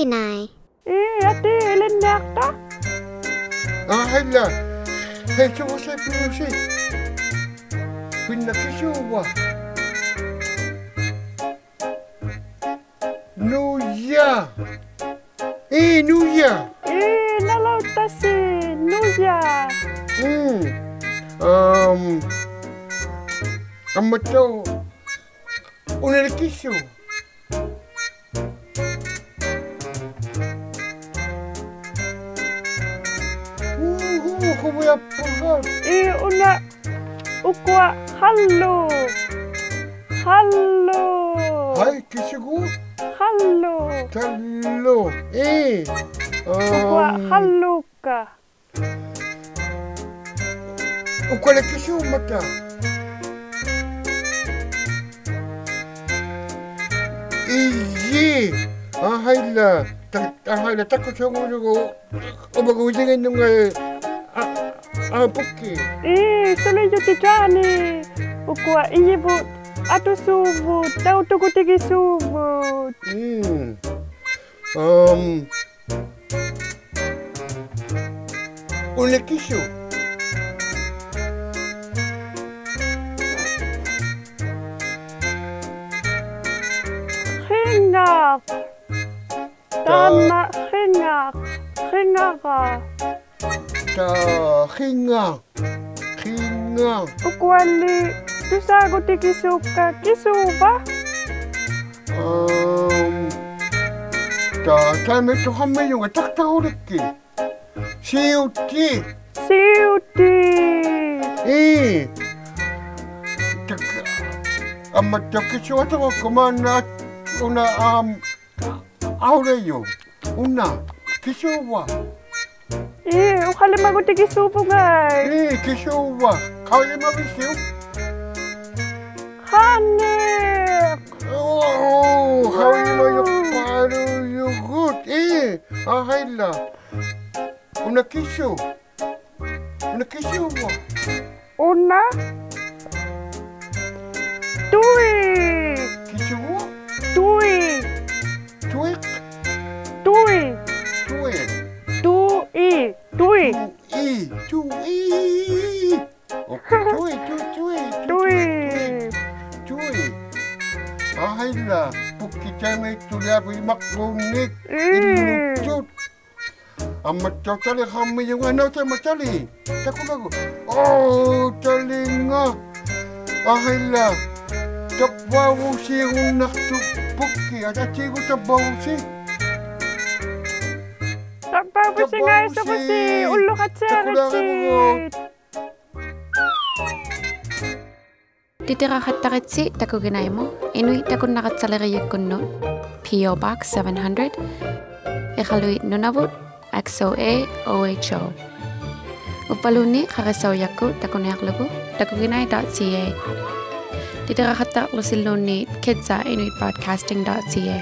Vinay. Ate, ilan na ka? Hala. Hey, чего се пируси? Pinna kisuwa. Nuya. Nuya. Nalautasi, Nuya. Amato. Una kisu. Como ya por una ukwa hallo. Hai kisugu. Hallo. Ukwa halluka. Ukwa la kisu mata. Iyi. Haila tako chongo obago ujingen nunga puki. Solo yo te jani. Ukwa iyibut atu subut, tau tuku tigi subut. Una kisu. Hingak. Tama hingak. Hingaka. Hinga. Ukwali, tusago tigi suka kisuba. Tame to hamme yung atak tauriki. Siuti. Amma takisu atawa kumana una aureyo. Una kisuwa. Ukali maguti kisubu ngay. Kisuwa. Kaya mabisiw. Kanek. Kaya mayukparu yugut. Ahayla. Una kisu. Una kisuwa. Una. Tui. Kisuwa? Tui. Tuik? Tui. Tuik. Tui. Ahayla. Pukitame tulabi makbunik. Inuchut. Amatali kami yung ano tayo matali. Takumago. Tali nga. Ahayla. Tapawusi yung naktupuki. At atigo tapawusi. Tapawusi nga isa ko si ulo katsaratsit. Titira khattaritsi takuginaymo. Inuit takun nakatsaleriyakunno. P.O. Box 700. Ikhaluit Nunavut. XOA OHO. Upaluni kharesawyakku takunayaqlugu takuginay.ca. Titira khatta lusiluni kidsa inuitbroadcasting.ca.